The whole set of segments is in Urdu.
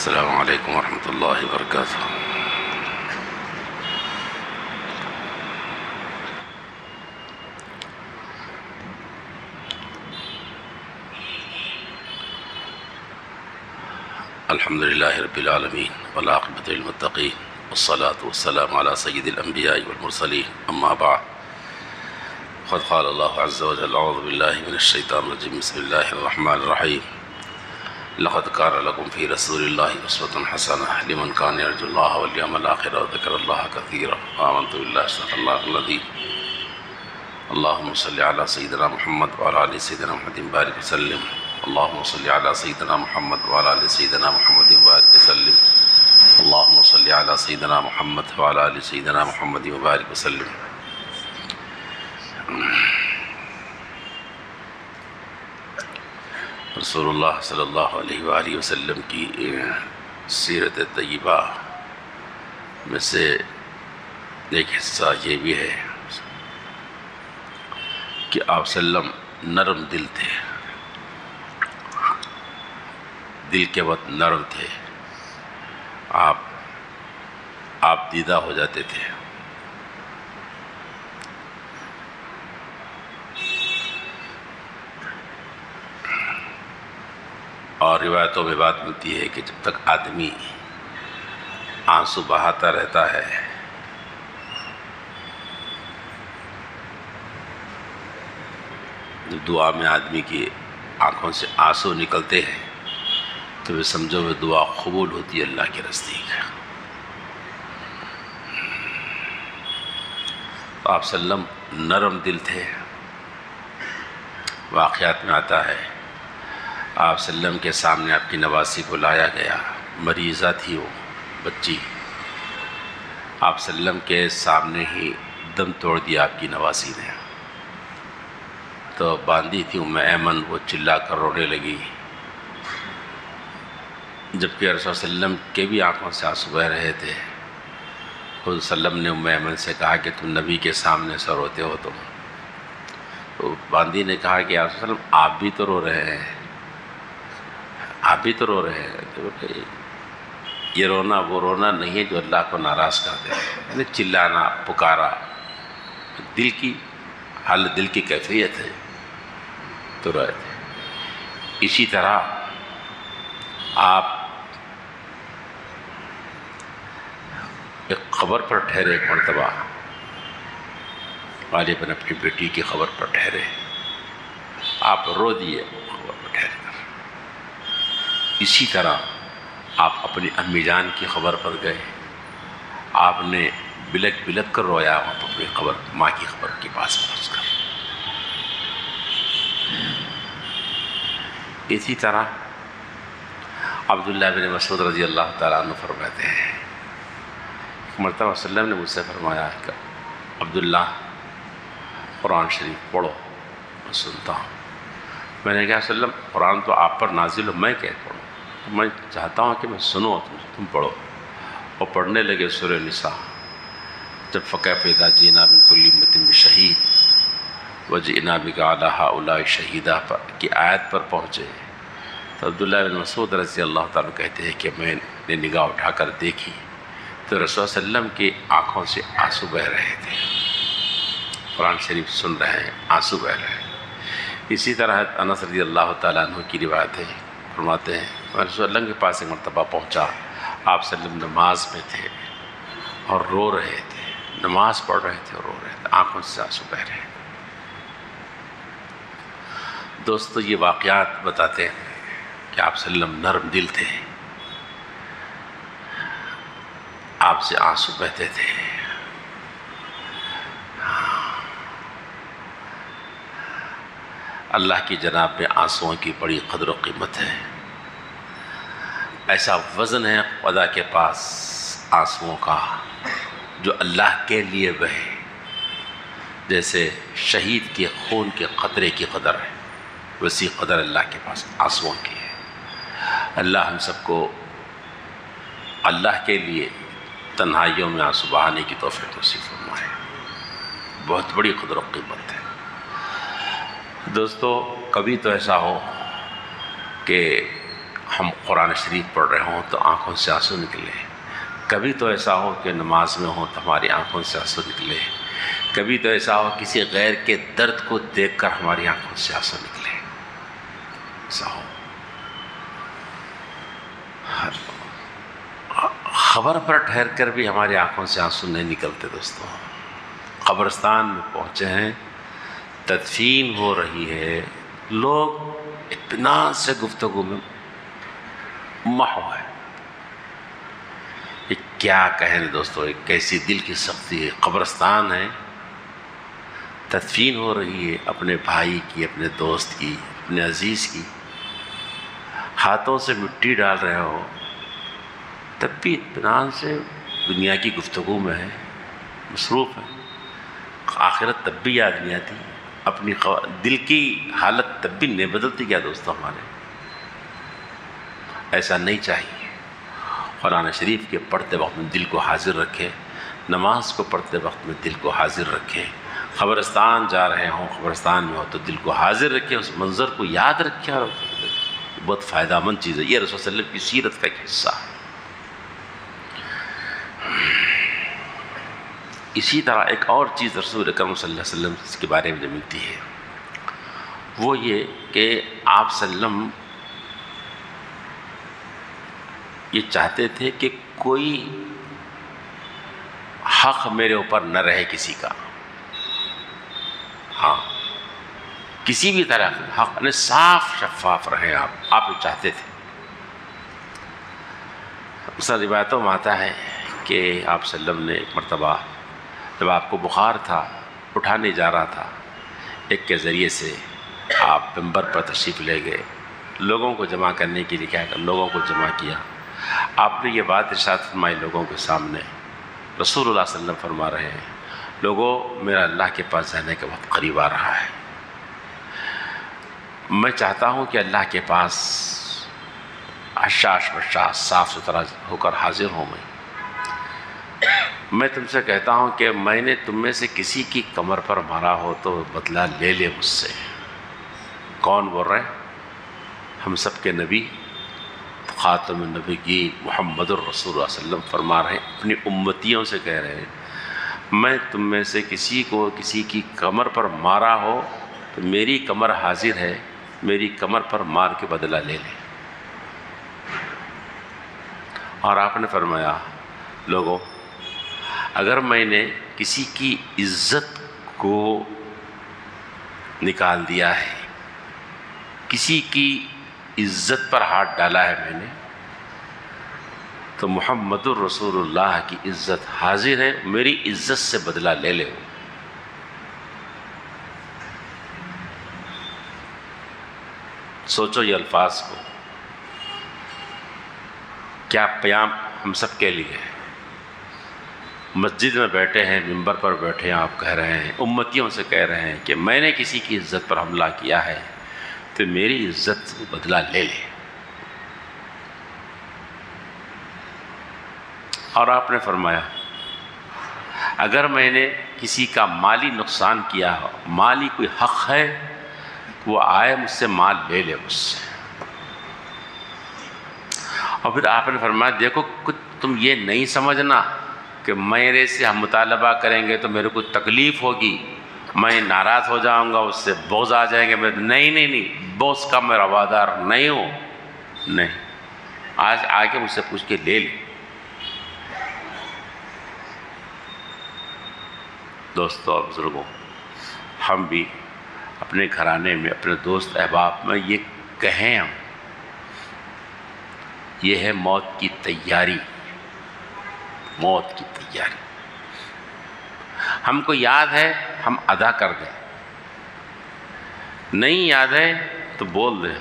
السلام علیکم ورحمۃ اللہ وبرکاتہ۔ الحمد للہ رب العالمین والعاقبۃ للمتقین والصلاة والسلام علی سید الانبیاء والمرسلین، اما بعد قد قال اللہ عز وجل اعوذ باللہ من الشیطان الرجیم بسم اللہ الرحمن الرحیم لقد كان لكم في رسول الله أسوة حسنة لمن كان يرجو الله واليوم الآخر وذكر الله كثيرا آمنت بالله صدق الله العظيم اللهم صل على سيدنا محمد وعلى آل سيدنا محمد بارك وسلم اللهم صل على سيدنا محمد وعلى آل سيدنا محمد بارك وسلم اللهم صل على سيدنا محمد وعلى آل سيدنا محمد بارك وسلم۔ رسول اللہ صلی اللہ علیہ وآلہ وسلم کی سیرت طیبہ میں سے ایک حصہ یہ بھی ہے کہ آپ صلی اللہ علیہ وسلم نرم دل تھے، دل کے وقت نرم تھے، آپ دیدہ ہو جاتے تھے۔ اور روایتوں میں بات ملتی ہے کہ جب تک آدمی آنسو بہاتا رہتا ہے دعا میں آدمی کی آنکھوں سے آنسو نکلتے ہیں تو وہ سمجھو وہ دعا قبول ہوتی ہے اللہ کے نزدیک۔ تو آپ صلی اللہ علیہ وسلم نرم دل تھے۔ واقعات میں آتا ہے آپ صلی اللہ علیہ وسلم کے سامنے آپ کی نواسی کو لایا گیا، مریضہ تھی وہ بچی، آپ صلی اللہ علیہ وسلم کے سامنے ہی دم توڑ دیا آپ کی نواسی نے۔ تو باندھی تھی ام ایمن، وہ چلا کر رونے لگی، جبکہ رسول صلی اللہ علیہ وسلم کے بھی آنکھوں سے آنسو بہہ رہے تھے۔ خود صلی اللہ علیہ وسلم نے ام ایمن سے کہا کہ تم نبی کے سامنے سے روتے ہو تم؟ تو باندھی نے کہا کہ رسول صلی اللہ علیہ وسلم آپ بھی تو رو رہے ہیں، آپ بھی تو رو رہے ہیں۔ تو یہ رونا وہ رونا نہیں ہے جو اللہ کو ناراض کرتے ہیں، یعنی چلانا پکارا دل کی حال، دل کی کیفیت ہے تو روئے تھے۔ اسی طرح آپ ایک خبر پر ٹھہرے، ایک مرتبہ غالباً اپنی بیٹی کی خبر پر ٹھہرے، آپ رو دیے خبر پر ٹھہرے کر۔ اسی طرح آپ اپنی امی جان کی خبر پر گئے، آپ نے بلک بلک کر رویا وہاں پر اپنی خبر، ماں کی خبر کے پاس پہنچ کر۔ اسی طرح عبداللہ بن مسعود رضی اللہ تعالیٰ عنہ فرماتے ہیں، ایک مرتبہ صلی اللہ علیہ وسلم نے مجھ سے فرمایا کہ عبداللہ قرآن شریف پڑھو، میں سنتا ہوں۔ میں نے کہا صلی اللہ علیہ وسلم قرآن تو آپ پر نازل ہو، میں کیا پڑھوں؟ میں چاہتا ہوں کہ میں سنوں تم پڑھو۔ اور پڑھنے لگے سورہ نساء، جب فَكَيْفَ إِذَا جِئْنَا مِن كُلِّ أُمَّةٍ بِشَهِيدٍ وَجِئْنَا بِكَ عَلَىٰ هَٰؤُلَاءِ شَهِيدًا کی آیت پر پہنچے تو عبداللہ بن مسعود رضی اللہ تعالیٰ کہتے ہیں کہ میں نے نگاہ اٹھا کر دیکھی تو رسول صلی اللہ علیہ وسلم کی آنکھوں سے آنسو بہہ رہے تھے، قرآن شریف سن رہے ہیں، آنسو بہہ رہے ہیں۔ اسی طرح انس رضی اللہ تعالیٰ عنہ کی روایت ہے، فرماتے ہیں میں رسول اللہ کے پاس ایک مرتبہ پہنچا، آپ صلی اللہ علیہ وسلم نماز میں تھے اور رو رہے تھے، نماز پڑھ رہے تھے اور رو رہے تھے، آنکھوں سے آنسو بہہ رہے تھے۔ دوستو یہ واقعات بتاتے ہیں کہ آپ صلی اللہ علیہ وسلم نرم دل تھے، آپ سے آنسو بہتے تھے۔ اللہ کی جناب میں آنسوؤں کی بڑی قدر و قیمت ہے، ایسا وزن ہے خدا کے پاس آنسوؤں کا جو اللہ کے لیے بہے، جیسے شہید کے خون کے قطرے کی قدر ہے، ویسی قدر اللہ کے پاس آنسوؤں کی ہے۔ اللہ ہم سب کو اللہ کے لیے تنہائیوں میں آنسو بہانے کی توفیق نصیب فرمائے، بہت بڑی قدر و قیمت ہے۔ دوستو کبھی تو ایسا ہو کہ ہم قرآن شریف پڑھ رہے ہوں تو آنکھوں سے آنسو نکلے، کبھی تو ایسا ہو کہ نماز میں ہوں تو ہماری آنکھوں سے آنسو نکلے، کبھی تو ایسا ہو کسی غیر کے درد کو دیکھ کر ہماری آنکھوں سے آنسو نکلے، ایسا ہو۔ خبر پر ٹھہر کر بھی ہماری آنکھوں سے آنسو نہیں نکلتے دوستوں۔ قبرستان میں پہنچے ہیں، تدفین ہو رہی ہے، لوگ اطمینان سے گفتگو میں محو ہے۔ یہ کیا کہیں دوستو، ایک کیسی دل کی سختی ہے۔ قبرستان ہے، تدفین ہو رہی ہے اپنے بھائی کی، اپنے دوست کی، اپنے عزیز کی، ہاتھوں سے مٹی ڈال رہے ہو، تب بھی اطمینان سے دنیا کی گفتگو میں ہے، مصروف ہے۔ آخرت تب بھی یاد نہیں آتی، اپنی دل کی حالت تب بھی نہیں بدلتی کیا دوستو ہمارے؟ ایسا نہیں چاہیے۔ قرآن شریف کے پڑھتے وقت میں دل کو حاضر رکھیں، نماز کو پڑھتے وقت میں دل کو حاضر رکھیں، قبرستان جا رہے ہوں، قبرستان میں ہو تو دل کو حاضر رکھیں، اس منظر کو یاد رکھیں، اور بہت فائدہ مند چیز ہے۔ یہ رسول صلی اللہ علیہ وسلم کی سیرت کا ایک حصہ ہے۔ اسی طرح ایک اور چیز رسول اکرم صلی اللہ علیہ وسلم کے بارے میں جو ملتی ہے وہ یہ کہ آپ صلی اللہ علیہ وسلم یہ چاہتے تھے کہ کوئی حق میرے اوپر نہ رہے کسی کا، ہاں کسی بھی طرح حق نے صاف شفاف رہے، آپ یہ چاہتے تھے۔ مثلا روایتوں میں آتا ہے کہ آپ صلی اللہ علیہ وسلم نے ایک مرتبہ جب آپ کو بخار تھا، اٹھانے جا رہا تھا، ایک کے ذریعے سے آپ منبر پر تشریف لے گئے، لوگوں کو جمع کرنے کے لیے کیا کہ لوگوں کو جمع کیا۔ آپ نے یہ بات ارشاد فرمائی لوگوں کے سامنے، رسول اللہ صلی اللہ علیہ وسلم فرما رہے ہیں، لوگوں میرا اللہ کے پاس جانے کا وقت قریب آ رہا ہے، میں چاہتا ہوں کہ اللہ کے پاس حشاش بشاش صاف ستھرا ہو کر حاضر ہوں۔ میں تم سے کہتا ہوں کہ میں نے تم میں سے کسی کی کمر پر مارا ہو تو بدلہ لے لے مجھ سے۔ کون بول رہے ہیں؟ ہم سب کے نبی خاتم النبیین محمد الرسول اللہ صلی اللہ علیہ وسلم فرما رہے ہیں، اپنی امتیوں سے کہہ رہے ہیں، میں تم میں سے کسی کو کسی کی کمر پر مارا ہو تو میری کمر حاضر ہے، میری کمر پر مار کے بدلہ لے لے۔ اور آپ نے فرمایا لوگوں اگر میں نے کسی کی عزت کو نکال دیا ہے، کسی کی عزت پر ہاتھ ڈالا ہے میں نے، تو محمد الرسول اللہ کی عزت حاضر ہے، میری عزت سے بدلہ لے لے۔ سوچو یہ الفاظ کو، کیا پیام ہم سب کے لیے ہے۔ مسجد میں بیٹھے ہیں، منبر پر بیٹھے ہیں، آپ کہہ رہے ہیں، امتیوں سے کہہ رہے ہیں کہ میں نے کسی کی عزت پر حملہ کیا ہے تو میری عزت سے بدلہ لے لے۔ اور آپ نے فرمایا اگر میں نے کسی کا مالی نقصان کیا ہو، مالی کوئی حق ہے، وہ آئے مجھ سے مال لے لے مجھ سے۔ اور پھر آپ نے فرمایا دیکھو کچھ تم یہ نہیں سمجھنا کہ میرے سے ہم مطالبہ کریں گے تو میرے کو تکلیف ہوگی، میں ناراض ہو جاؤں گا، اس سے بغض آ جائیں گے، نہیں بغض کا میں روادار نہیں ہوں، نہیں، آج آ کے مجھ سے پوچھ کے لے لے۔ دوستو اور بزرگوں، ہم بھی اپنے گھرانے میں، اپنے دوست احباب میں یہ کہیں، ہم یہ ہے موت کی تیاری، موت کی تیاری۔ ہم کو یاد ہے ہم ادا کر دیں، نہیں یاد ہے تو بول دیں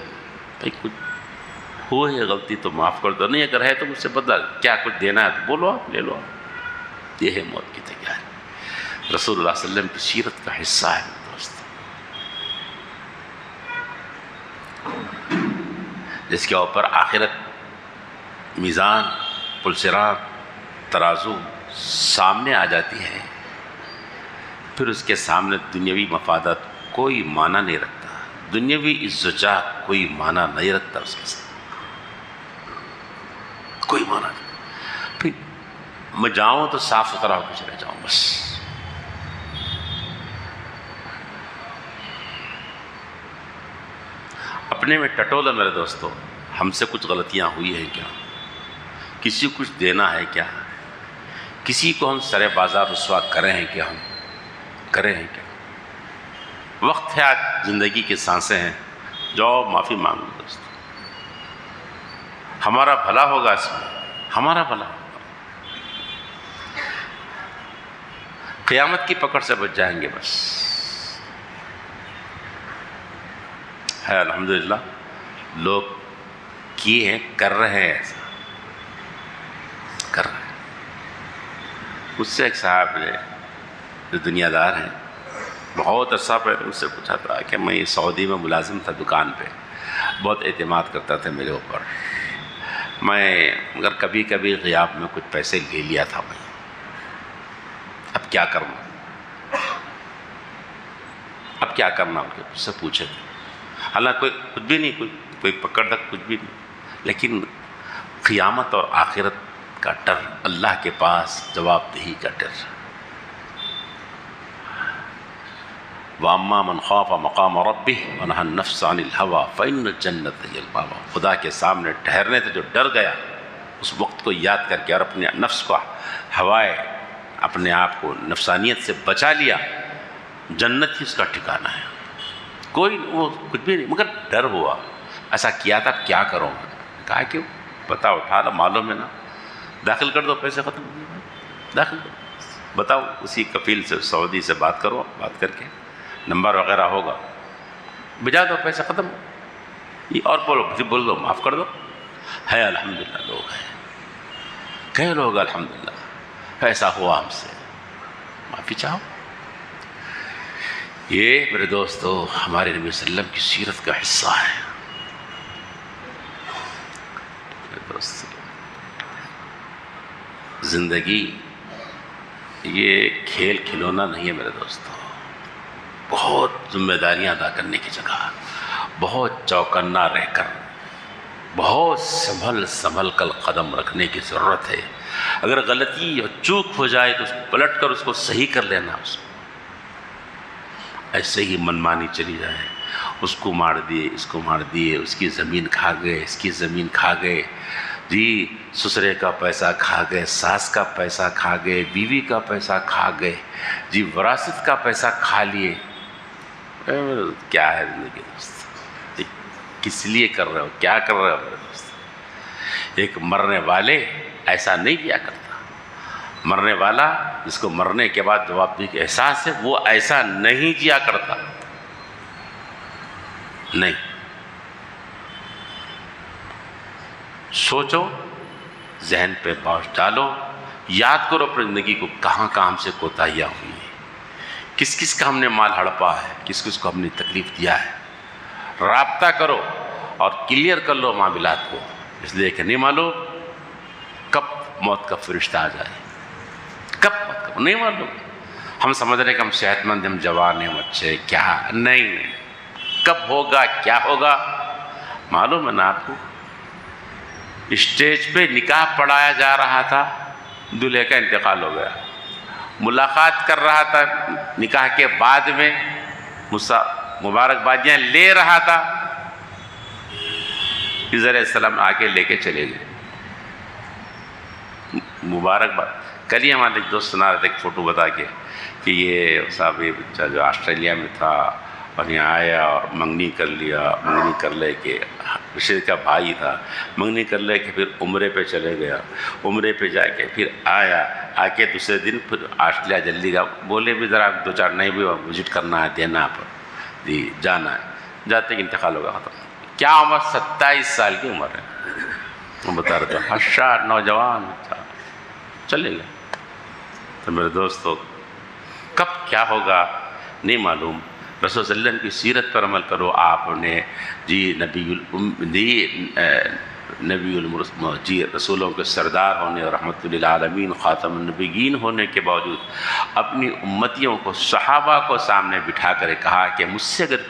بھائی کچھ ہوئی ہے غلطی تو معاف کر دو، نہیں اگر ہے تو مجھ سے بدلا، کیا کچھ دینا ہے تو بولو، آپ لے لو۔ یہ ہے موت کی تیاری، رسول اللہ صلی اللہ علیہ وسلم کی سیرت کا حصہ ہے دوست، جس کے اوپر آخرت، میزان، پلسرات، ترازو سامنے آ جاتی ہے، پھر اس کے سامنے دنیاوی مفادات کوئی معنی نہیں رکھتا، دنیاوی عزت کوئی معنی نہیں رکھتا اس کے ساتھ۔ کوئی معنی نہیں. پھر میں جاؤں تو صاف ستھرا ہو کے چلے جاؤں بس. اپنے میں ٹٹولا میرے دوستو. ہم سے کچھ غلطیاں ہوئی ہیں کیا؟ کسی کو کچھ دینا ہے کیا؟ کسی کو ہم سر بازار رسوا کرے ہیں کیا؟ ہم کرے ہیں کیا؟ وقت ہے آج، زندگی کی سانسیں ہیں، جاؤ معافی مانگو دوست. ہمارا بھلا ہوگا اس میں، ہمارا بھلا ہوگا. قیامت کی پکڑ سے بچ جائیں گے بس. ہے الحمدللہ لوگ کیے ہیں، کر رہے ہیں، ایسا کر رہے ہیں. مجھ سے ایک صاحب نے جو دنیا دار ہیں، بہت عرصہ پہلے اس سے پوچھا تھا کہ میں سعودی میں ملازم تھا دکان پہ، بہت اعتماد کرتا تھا میرے اوپر. میں مگر کبھی کبھی غیاب میں کچھ پیسے لے لیا تھا میں، اب کیا کرنا، اب کیا کرنا اس سے پوچھے تھے. حالانکہ کوئی کچھ بھی نہیں، کوئی پکڑ تک کچھ بھی نہیں، لیکن قیامت اور آخرت کا ڈر، اللہ کے پاس جواب دہی کا ڈر. وَأَمَّا مَنْ خَافَ مَقَامَ رَبِّهِ وَنَهَى النَّفْسَ عَنِ الْهَوَىٰ فَإِنَّ الْجَنَّةَ هِيَ الْمَأْوَىٰ. خدا کے سامنے ٹھہرنے سے جو ڈر گیا، اس وقت کو یاد کر کے اور اپنے نفس کو ہوائے، اپنے آپ کو نفسانیت سے بچا لیا، جنت ہی اس کا ٹھکانہ ہے. کوئی وہ کچھ بھی نہیں، مگر ڈر ہوا. ایسا کیا تھا، کیا کروں گا؟ کہا کہ پتا اٹھا لو، معلوم ہے نا، داخل کر دو، پیسے ختم ہو گئے، داخل کر دو. بتاؤ، اسی کفیل سے سعودی سے بات کرو، بات کر کے نمبر وغیرہ ہوگا، بھجا دو، پیسے ختم. یہ اور بول دو، معاف کر دو. ہے الحمدللہ لوگ ہیں، کئی لوگ الحمدللہ. ایسا ہوا ہم سے، معافی چاہو. یہ میرے دوستو ہمارے نبی صلی اللہ علیہ وسلم کی سیرت کا حصہ ہے. میرے دوستو زندگی یہ کھیل کھلونا نہیں ہے میرے دوستو. بہت ذمہ داریاں ادا کرنے کی جگہ، بہت چوکنا رہ کر، بہت سنبھل کر قدم رکھنے کی ضرورت ہے. اگر غلطی اور چوک ہو جائے تو پلٹ کر اس کو صحیح کر لینا. اس کو ایسے ہی منمانی چلی جائے، اس کو مار دیے، اس کو مار دیے، اس کی زمین کھا گئے، اس کی زمین کھا گئے، جی سسرے کا پیسہ کھا گئے، ساس کا پیسہ کھا گئے، بیوی کا پیسہ کھا گئے، جی وراثت کا پیسہ کھا لیے. کیا ہے زندگی دوست؟ کس لیے کر رہے ہو، کیا کر رہے ہو میرے دوست؟ ایک مرنے والے ایسا نہیں کیا کرتا. مرنے والا جس کو مرنے کے بعد جوابدہی کا احساس ہے، وہ ایسا نہیں جیا کرتا. نہیں، سوچو، ذہن پہ بوجھ ڈالو، یاد کرو اپنی زندگی کو، کہاں کہاں ہم سے کوتاہیاں ہوئی ہیں، کس کس کا ہم نے مال ہڑپا ہے، کس کس کو ہم نے تکلیف دیا ہے. رابطہ کرو اور کلیئر کر لو معاملات کو، اس لیے کہ نہیں معلوم کب موت کا فرشتہ آ جائے، کب موت کا نہیں معلوم. ہم سمجھ رہے ہیں کہ ہم صحت مند ہیں، ہم جوان ہیں، ہم اچھے، کیا نہیں، کب ہوگا، کیا ہوگا معلوم ہے نا آپ کو. اسٹیج پہ نکاح پڑھایا جا رہا تھا، دلہے کا انتقال ہو گیا. ملاقات کر رہا تھا نکاح کے بعد میں، مبارکبادیاں لے رہا تھا، خضر علیہ السلام آگے لے کے چلے گئے. مبارکباد. کل ہی ہمارے ایک دوست سنا رہے تھے ایک فوٹو بتا کے کہ یہ صاحب یہ بچہ جو آسٹریلیا میں تھا اور یہاں آیا اور منگنی کر لیا، منگنی کر لے کے، رشید کا بھائی تھا، منگنی کر لے کے پھر عمرے پہ چلے گیا، عمرے پہ جا کے پھر آیا، آ کے دوسرے دن پھر آسٹریلیا جلدی کا بولے بھی ذرا 2-4 نہیں بھی وزٹ کرنا ہے، دینا پر جی جانا ہے. جاتے کہ انتقال ہوگا، ختم. کیا عمر؟ 27 سال کی عمر ہے. میں بتا رہا تھا ہشا نوجوان تھا، چلے گئے. تو میرے دوستو کب کیا ہوگا نہیں معلوم. رسول صلی اللہ علیہ وسلم کی سیرت پر عمل کرو. آپ نے جی جی رسولوں کے سردار ہونے اور رحمت للعالمین خاتم النبیین ہونے کے باوجود اپنی امتیوں کو، صحابہ کو سامنے بٹھا کر کہا کہ مجھ سے اگر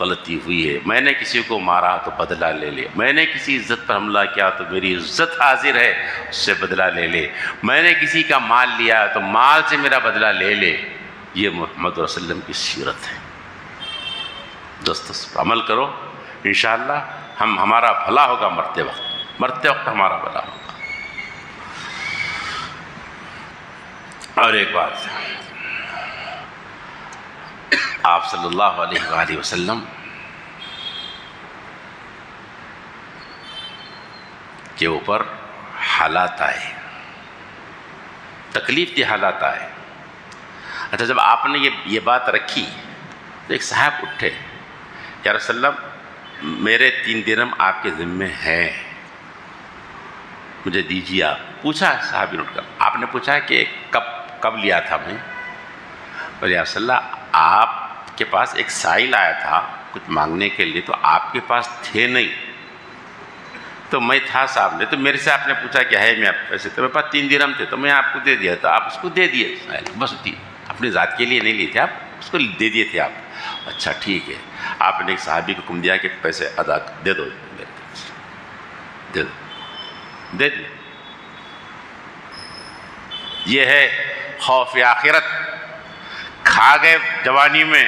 غلطی ہوئی ہے، میں نے کسی کو مارا تو بدلہ لے لے، میں نے کسی عزت پر حملہ کیا تو میری عزت حاضر ہے، اس سے بدلہ لے لے، میں نے کسی کا مال لیا تو مال سے میرا بدلہ لے لے۔ یہ محمد رسول اللہ علیہ وسلم کی سیرت ہے۔ دوستو اس پر عمل کرو، انشاءاللہ ہمارا بھلا ہوگا، مرتے وقت ہمارا بھلا ہوگا۔ اور ایک بات، آپ صلی اللہ علیہ وآلہ وسلم کے اوپر حالات آئے، تکلیف کے حالات آئے۔ اچھا، جب آپ نے یہ بات رکھی تو ایک صاحب اٹھے، یا رسول اللہ میرے 3 درہم آپ کے ذمے ہیں، مجھے دیجیے۔ آپ پوچھا، صحابی نے اٹھ کر آپ نے پوچھا کہ کب لیا تھا میں؟ اور یا رسول اللہ آپ کے پاس ایک سائل آیا تھا کچھ مانگنے کے لیے، تو آپ کے پاس تھے نہیں، تو میں تھا سامنے، تو میرے سے آپ نے پوچھا کہ ہے، میں آپ پیسے تو میرے پاس 3 درہم تھے تو میں آپ کو دے دیا تھا، آپ اس کو دے دیے، بس اپنی ذات کے لیے نہیں لیے تھے آپ، اس کو دے دیے تھے آپ۔ اچھا ٹھیک ہے، آپ نے ایک صحابی کو حکم دیا کہ پیسے ادا دے دو، دے دو۔ یہ ہے خوف آخرت۔ کھا گئے جوانی میں،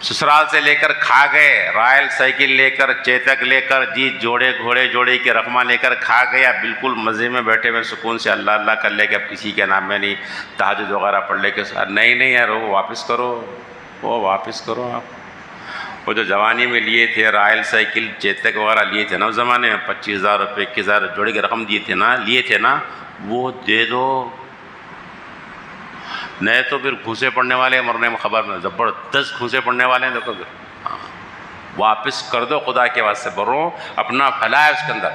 سسرال سے لے کر کھا گئے، رائل سائیکل لے کر، چیتک لے کر، جی جوڑے گھوڑے جوڑے کے رقمہ لے کر کھا گیا، بالکل مزے میں بیٹھے ہوئے سکون سے اللہ اللہ کر لے کے، اب کسی کے نام میں نہیں، تہجد وغیرہ پڑھ لے کے، نہیں یار وہ واپس کرو، وہ واپس کرو۔ آپ وہ جو جوانی میں لیے تھے رائل سائیکل چیتک وغیرہ لیے تھے نا اس زمانے میں، 25,000 روپے 21,000 جوڑے کے رقم دیے تھے نا، وہ دے دو، نہیں تو پھر گھوسے پڑنے والے مرنے میں خبر میں، زبردست گھوسے پڑنے والے ہیں، دیکھو واپس کر دو، خدا کے واسطے برو، اپنا بھلا ہے اس کے اندر،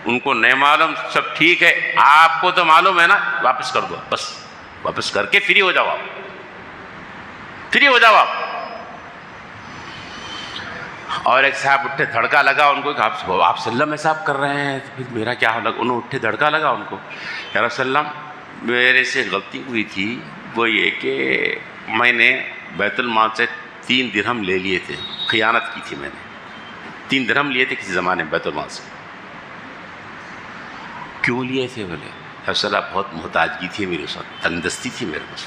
ان کو نہیں معلوم، سب ٹھیک ہے، آپ کو تو معلوم ہے نا، واپس کر دو، بس واپس کر کے فری ہو جاؤ، آپ فری ہو جاؤ آپ۔ اور ایک صاحب اٹھے، دھڑکا لگا ان کو کہ آپ صلی اللہ علیہ وسلم ایسا کر رہے ہیں، تو پھر میرا کیا ہوگا؟ انہوں اٹھے، دھڑکا لگا ان کو، یا رسول اللہ میرے سے غلطی ہوئی تھی، وہ یہ کہ میں نے بیت المال سے 3 درہم لے لیے تھے، خیانت کی تھی میں نے، 3 درہم لیے تھے کسی زمانے میں بیت المال سے۔ کیوں لیے تھے؟ بولے رسول اللہ بہت محتاجگی تھی میرے ساتھ، تنگ دستی تھی میرے پاس،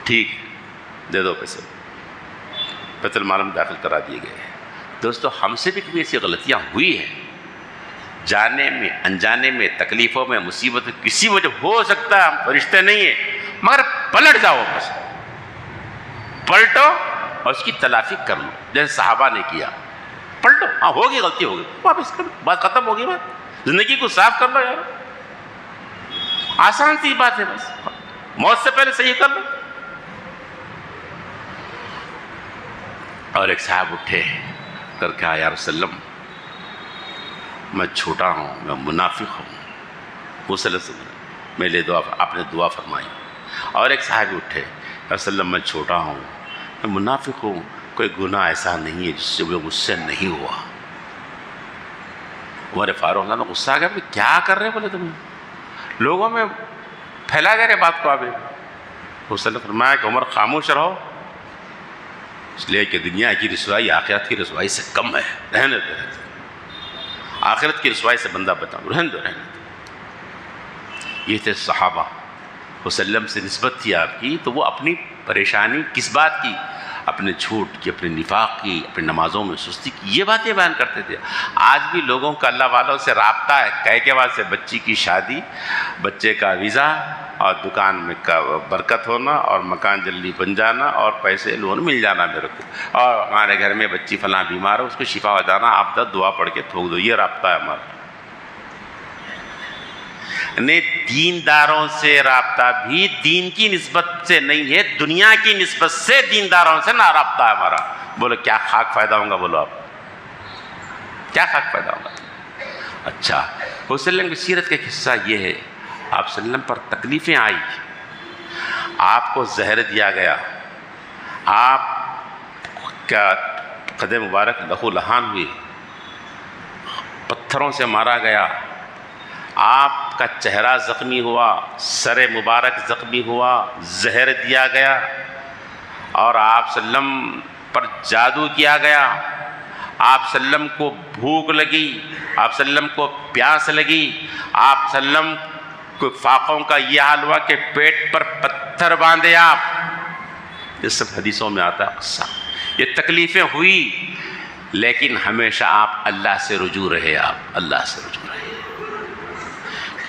ٹھیک ہے دے دو پیسے، بیت المال میں داخل کرا دیے گئے۔ دوستو ہم سے بھی کبھی ایسی غلطیاں ہوئی ہیں، جانے میں انجانے میں، تکلیفوں میں، مصیبت میں، کسی وجہ ہو سکتا ہے، ہم فرشتے نہیں ہیں، مگر پلٹ جاؤ، بس پلٹو اور اس کی تلافی کر لو، جیسے صحابہ نے کیا، پلٹو، ہاں ہوگی غلطی ہوگی، واپس کر لو، بات ختم ہوگی، بات زندگی کو صاف کر لو یار، آسان سی بات ہے، بس موت سے پہلے صحیح کر لو۔ اور ایک صاحب اٹھے کر کے یا رسول اللہ میں چھوٹا ہوں، میں منافق ہوں، وہ صلی اللہ علیہ وسلم میرے لیے دعا، آپ نے دعا فرمائی۔ اور ایک صحابی اٹھے، رسول اللہ میں چھوٹا ہوں، میں منافق ہوں، کوئی گناہ ایسا نہیں ہے جس سے وہ مجھ سے نہیں ہوا۔ عمر فاروق نے غصہ آ گیا، کیا کر رہے بولے تم لوگوں میں پھیلا گئے بات کو، آپ رسول اللہ نے فرمایا کہ عمر خاموش رہو، اس لیے کہ دنیا کی رسوائی آخرت کی رسوائی سے کم ہے، رہنے دو، آخرت کی رسوائی سے بندہ بتاؤ، رہنے دو۔ یہ تھے صحابہ، وسلم سے نسبت تھی آپ کی، تو وہ اپنی پریشانی کس بات کی، اپنے جھوٹ کی، اپنے نفاق کی، اپنی نمازوں میں سستی کی، یہ باتیں بیان کرتے تھے۔ آج بھی لوگوں کا اللہ والوں سے رابطہ ہے، کہے کے بعد سے بچی کی شادی، بچے کا ویزا، اور دکان میں کا برکت ہونا، اور مکان جلدی بن جانا، اور پیسے لون مل جانا میرے کو، اور ہمارے گھر میں بچی فلاں بیمار ہے، اس کو شفا ہو جانا، آپ دعا پڑھ کے تھوک دو، یہ رابطہ ہے ہمارا۔ دینداروں سے رابطہ بھی دین کی نسبت سے نہیں ہے، دنیا کی نسبت سے دینداروں سے نہ رابطہ ہے ہمارا۔ بولو کیا خاک فائدہ ہوں گا؟ بولو آپ کیا خاک فائدہ ہوگا؟ اچھا، حضور صلی اللہ علیہ وسلم کی سیرت کا ایک حصہ یہ ہے، آپ صلی اللہ علیہ وسلم پر تکلیفیں آئی، آپ کو زہر دیا گیا، آپ کا قدم مبارک لہو لہان ہوئی، پتھروں سے مارا گیا، آپ کا چہرہ زخمی ہوا، سر مبارک زخمی ہوا، زہر دیا گیا، اور آپ صلی اللہ علیہ وسلم پر جادو کیا گیا، آپ صلی اللہ علیہ وسلم کو بھوک لگی، آپ صلی اللہ علیہ وسلم کو پیاس لگی، آپ صلی اللہ علیہ وسلم کو فاقوں کا یہ حال ہوا کہ پیٹ پر پتھر باندھے آپ، یہ سب حدیثوں میں آتا ہے قصہ۔ یہ تکلیفیں ہوئی لیکن ہمیشہ آپ اللہ سے رجوع رہے، آپ اللہ سے رجوع رہے۔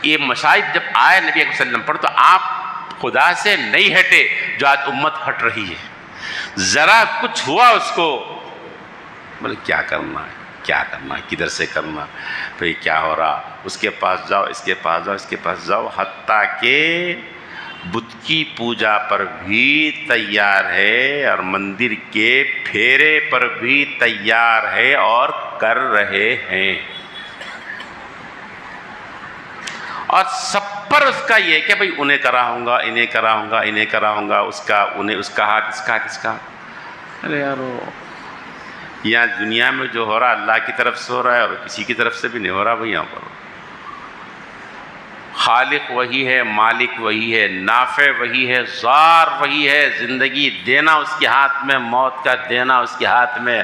یہ مصائب جب آئے نبی صلی اللہ علیہ وسلم پر تو آپ خدا سے نہیں ہٹے جو آج امت ہٹ رہی ہے۔ ذرا کچھ ہوا اس کو بولے کیا کرنا ہے، کیا کرنا ہے، کدھر سے کرنا، بھئی کیا ہو رہا، اس کے پاس جاؤ، اس کے پاس جاؤ، اس کے پاس جاؤ، حتیٰ کہ بت کی پوجا پر بھی تیار ہے اور مندر کے پھیرے پر بھی تیار ہے اور کر رہے ہیں، اور سب پر اس کا یہ کہ بھئی انہیں کراؤں گا، انہیں کراؤں گا، انہیں کراؤں گا، اس کا انہیں، اس کا ہاتھ، اس کا ہاتھ، اس کا۔ ارے یارو، یہاں دنیا میں جو ہو رہا اللہ کی طرف سے ہو رہا ہے اور کسی کی طرف سے بھی نہیں ہو رہا بھئی، یہاں پر خالق وہی ہے، مالک وہی ہے، نافع وہی ہے، ضار وہی ہے، زندگی دینا اس کے ہاتھ میں، موت کا دینا اس کے ہاتھ میں،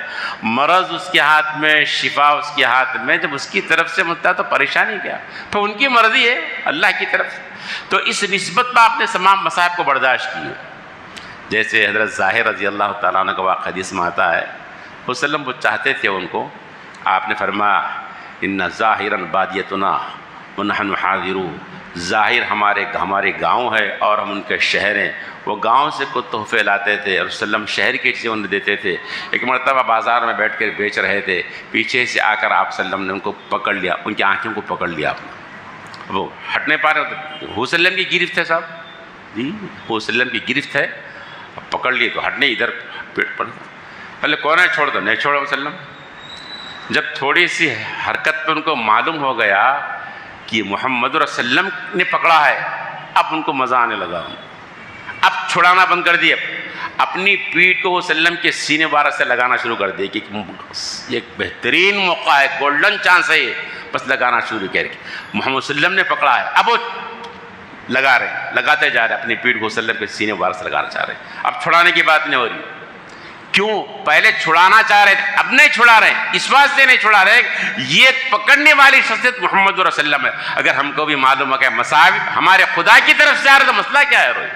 مرض اس کے ہاتھ میں، شفا اس کے ہاتھ میں۔ جب اس کی طرف سے ملتا ہے تو پریشانی کیا، تو ان کی مرضی ہے اللہ کی طرف سے۔ تو اس نسبت میں آپ نے تمام مصائب کو برداشت کیے۔ جیسے حضرت ظاہر رضی اللہ تعالیٰ عنہ کا واقعہ حدیث میں آتا ہے، وسلم وہ چاہتے تھے ان کو، آپ نے فرمایا ان ظاہراً بادیتنا ونحن حاضرون، ظاہر ہمارے گاؤں ہے اور ہم ان کے شہر ہیں۔ وہ گاؤں سے کچھ تحفے لاتے تھے اور وسلم شہر کی چیزیں انہیں دیتے تھے۔ ایک مرتبہ بازار میں بیٹھ کر بیچ رہے تھے، پیچھے سے آ کر آپ صلی اللہ علیہ وسلم نے ان کو پکڑ لیا، ان کی آنکھوں کو پکڑ لیا آپ نے، وہ ہٹ نہیں پا رہے ہوتے۔ حضور صلی اللہ علیہ وسلم کی گرفت ہے صاحب جی، حضور صلی اللہ علیہ وسلم کی گرفت ہے، پکڑ لیے تو ہٹنے، ادھر پیٹ پر پہلے کون ہے، چھوڑ دو، نہیں چھوڑا وسلم۔ جب تھوڑی سی حرکت پہ ان کو معلوم ہو گیا کہ محمد رسول اللہ نے پکڑا ہے، اب ان کو مزہ آنے لگا، اب چھڑانا بند کر دیا، اپنی پیٹھ کو وسلم کے سینے بارہ سے لگانا شروع کر دیا کہ یہ ایک بہترین موقع ہے، گولڈن چانس ہے یہ، بس لگانا شروع کر کے محمد صلی اللہ علیہ وسلم نے پکڑا ہے، اب وہ لگا رہے ہیں، لگاتے جا رہے ہیں، اپنی پیٹھ کو وسلم کے سینے بارہ سے لگانا چاہ رہے ہیں۔ اب چھڑانے کی بات نہیں ہو رہی، کیوں؟ پہلے چھڑانا چاہ رہے تھے، اب نہیں چھڑا رہے، اس واسطے نہیں چھڑا رہے، یہ پکڑنے والی شخصیت محمد رسول اللہ ہے۔ اگر ہم کو بھی معلوم ہے کہ مصائب ہمارے خدا کی طرف سے آ رہا ہے تو مسئلہ کیا ہے روئی؟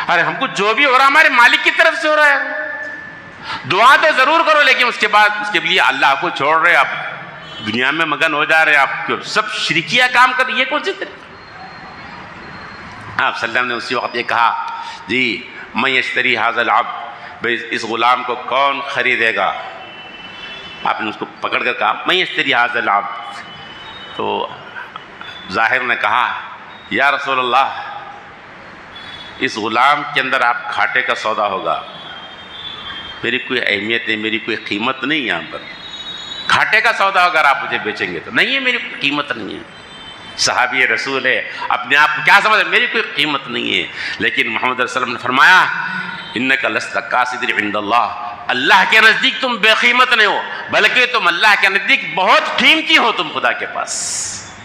ارے ہم کو جو بھی ہو رہا ہمارے مالک کی طرف سے ہو رہا ہے، دعا تو ضرور کرو، لیکن اس کے بعد اس کے لیے اللہ کو چھوڑ رہے، آپ دنیا میں مگن ہو جا رہے، آپ کیوں سب شرکیہ کام کر، یہ کون سی طرح؟ آپ صلی اللہ علیہ وسلم نے اسی وقت یہ کہا، جی من یشتری ھذا العبد، بھئی اس غلام کو کون خریدے گا؟ آپ نے اس کو پکڑ کر کہا من یشتری ھذا العبد، تو ظاہر نے کہا یا رسول اللہ اس غلام کے اندر آپ گھاٹے کا سودا ہوگا، میری کوئی اہمیت نہیں، میری کوئی قیمت نہیں، یہاں پر گھاٹے کا سودا اگر آپ مجھے بیچیں گے تو نہیں ہے، میری کوئی قیمت نہیں ہے، صحابی رسول ہے، اپنے آپ کو کیا سمجھ، میری کوئی قیمت نہیں ہے۔ لیکن محمد رسول اللہ نے فرمایا انک لست قاصد عند اللہ، اللہ کے نزدیک تم بے قیمت نہیں ہو، بلکہ تم اللہ کے نزدیک بہت قیمتی ہو، تم خدا کے پاس،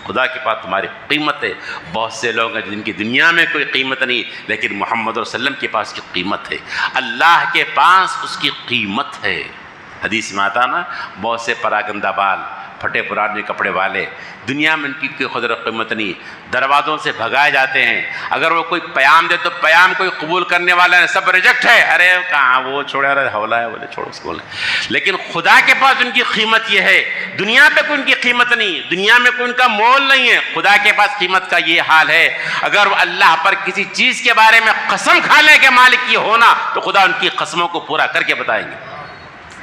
خدا کے پاس تمہاری قیمت ہے۔ بہت سے لوگ ہیں جن کی دنیا میں کوئی قیمت نہیں، لیکن محمد رسول اللہ صلی اللہ علیہ وسلم کے پاس کی قیمت ہے، اللہ کے پاس اس کی قیمت ہے۔ حدیث میں آتا نا، بہت سے پراگندہ بال، پھٹے پرانے کپڑے والے، دنیا میں ان کی کوئی قدر و قیمت نہیں، دروازوں سے بھگائے جاتے ہیں، اگر وہ کوئی پیام دے تو پیام کوئی قبول کرنے والا ہے، سب ریجیکٹ ہے، ارے کہاں وہ چھوڑے، ارے حولہ ہے، بولے چھوڑو اس کو۔ لیکن خدا کے پاس ان کی قیمت یہ ہے، دنیا پہ کوئی ان کی قیمت نہیں، دنیا میں کوئی ان کا مول نہیں ہے، خدا کے پاس قیمت کا یہ حال ہے۔ اگر اللہ پر کسی چیز کے بارے میں قسم کھانے کے مالک یہ ہونا تو خدا ان کی قسموں کو پورا کر کے بتائیں گے،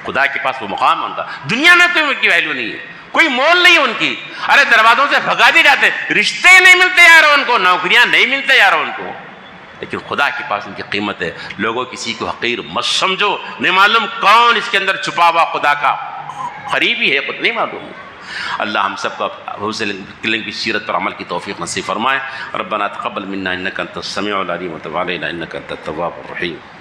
خدا کے پاس وہ مقام ہے ان کا، دنیا میں کوئی ان کی ویلیو نہیں ہے، کوئی مول نہیں ان کی، ارے دروازوں سے بھگا دی جاتے، رشتے نہیں ملتے یار ان کو، نوکریاں نہیں ملتے یار ان کو، لیکن خدا کے پاس ان کی قیمت ہے۔ لوگوں کسی کو حقیر مت سمجھو، نہیں معلوم کون اس کے اندر چھپا ہوا خدا کا قریبی ہے، خود نہیں معلوم۔ اللہ ہم سب کو حضور صلی اللہ علیہ وسلم کی سیرت پر عمل کی توفیق نصیب فرمائے۔ ربنا تقبل منا انک انت السمیع العلیم وتب علینا انک انت التواب الرحیم۔